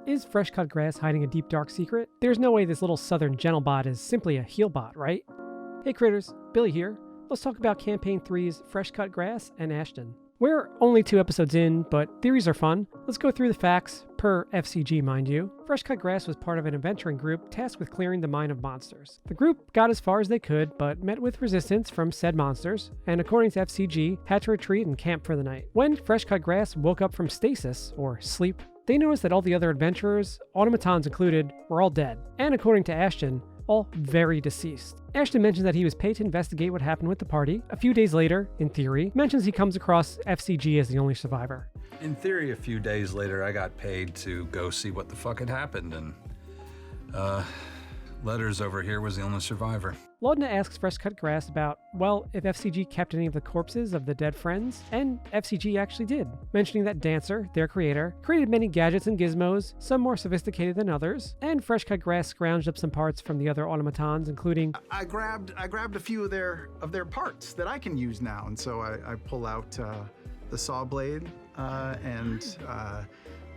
Is Fresh Cut Grass hiding a deep dark secret? There's no way this little southern gentlebot is simply a heel bot, right? Hey critters, Billy here. Let's talk about Campaign 3's Fresh Cut Grass and Ashton. We're only 2 episodes in, but theories are fun. Let's go through the facts, per F.C.G. mind you. Fresh Cut Grass was part of an adventuring group tasked with clearing the mine of monsters. The group got as far as they could, but met with resistance from said monsters, and according to F.C.G., had to retreat and camp for the night. When Fresh Cut Grass woke up from stasis, or sleep, they noticed that all the other adventurers, automatons included, were all dead, and according to Ashton, all very deceased. Ashton mentions that he was paid to investigate what happened with the party. A few days later, in theory, mentions he comes across F.C.G. as the only survivor. In theory, a few days later, I got paid to go see what the fuck had happened, and, Letters over here was the only survivor. Laudna asks Fresh Cut Grass about, well, if F.C.G. kept any of the corpses of the dead friends, and F.C.G. actually did, mentioning that Dancer, their creator, created many gadgets and gizmos, some more sophisticated than others, and Fresh Cut Grass scrounged up some parts from the other automatons, including... I grabbed a few of their parts that I can use now, and so I pull out the saw blade and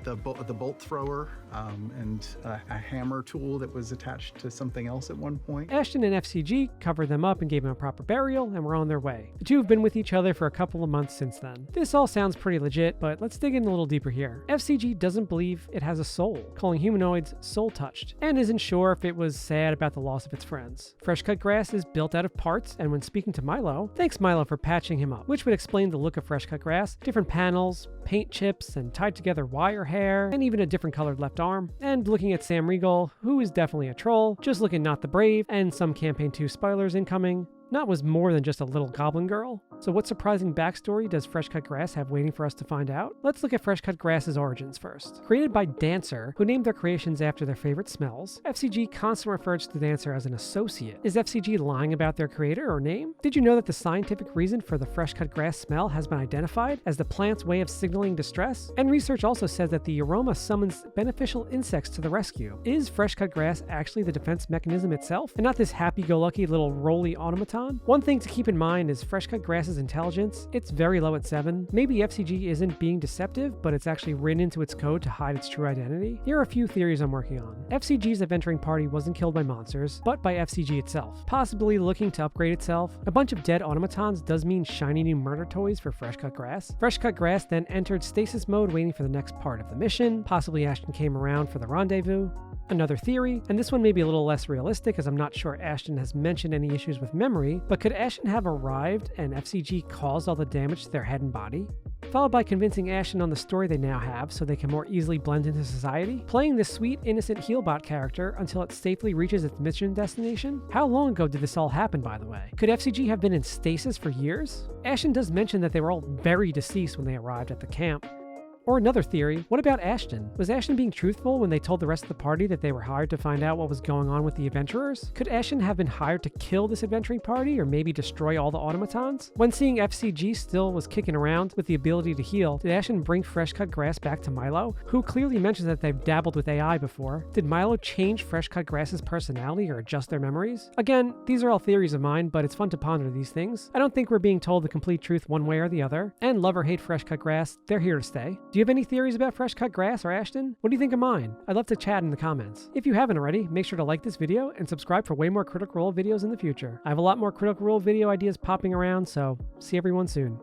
the bolt thrower and a hammer tool that was attached to something else at one point. Ashton and F.C.G. covered them up and gave them a proper burial and were on their way. The two have been with each other for a couple of months since then. This all sounds pretty legit, but let's dig in a little deeper here. F.C.G. doesn't believe it has a soul, calling humanoids soul-touched, and isn't sure if it was sad about the loss of its friends. Fresh Cut Grass is built out of parts, and when speaking to Milo, thanks Milo for patching him up, which would explain the look of Fresh Cut Grass, different panels, paint chips, and tied together wire hair, and even a different colored left arm. And looking at Sam Riegel, who is definitely a troll, just looking not the brave, and some Campaign 2 spoilers incoming. Not was more than just a little goblin girl. So what surprising backstory does Fresh Cut Grass have waiting for us to find out? Let's look at Fresh Cut Grass's origins first. Created by Dancer, who named their creations after their favorite smells, F.C.G. constantly refers to Dancer as an associate. Is F.C.G. lying about their creator or name? Did you know that the scientific reason for the Fresh Cut Grass smell has been identified as the plant's way of signaling distress? And research also says that the aroma summons beneficial insects to the rescue. Is Fresh Cut Grass actually the defense mechanism itself, and not this happy-go-lucky little roly automaton? One thing to keep in mind is Fresh Cut Grass's intelligence. It's very low at 7. Maybe F.C.G. isn't being deceptive, but it's actually written into its code to hide its true identity. Here are a few theories I'm working on. F.C.G.'s adventuring party wasn't killed by monsters, but by F.C.G. itself, possibly looking to upgrade itself. A bunch of dead automatons does mean shiny new murder toys for Fresh Cut Grass. Fresh Cut Grass then entered stasis mode waiting for the next part of the mission. Possibly Ashton came around for the rendezvous. Another theory, and this one may be a little less realistic as I'm not sure Ashton has mentioned any issues with memory, but could Ashton have arrived and F.C.G. caused all the damage to their head and body? Followed by convincing Ashton on the story they now have so they can more easily blend into society, playing this sweet, innocent heelbot character until it safely reaches its mission destination? How long ago did this all happen, by the way? Could F.C.G. have been in stasis for years? Ashton does mention that they were all very deceased when they arrived at the camp. Or another theory, what about Ashton? Was Ashton being truthful when they told the rest of the party that they were hired to find out what was going on with the adventurers? Could Ashton have been hired to kill this adventuring party or maybe destroy all the automatons? When seeing F.C.G. still was kicking around with the ability to heal, did Ashton bring Fresh Cut Grass back to Milo, who clearly mentions that they've dabbled with AI before? Did Milo change Fresh Cut Grass's personality or adjust their memories? Again, these are all theories of mine, but it's fun to ponder these things. I don't think we're being told the complete truth one way or the other, and love or hate Fresh Cut Grass, they're here to stay. Do you have any theories about Fresh Cut Grass or Ashton? What do you think of mine? I'd love to chat in the comments. If you haven't already, make sure to like this video and subscribe for way more Critical Role videos in the future. I have a lot more Critical Role video ideas popping around, so see everyone soon.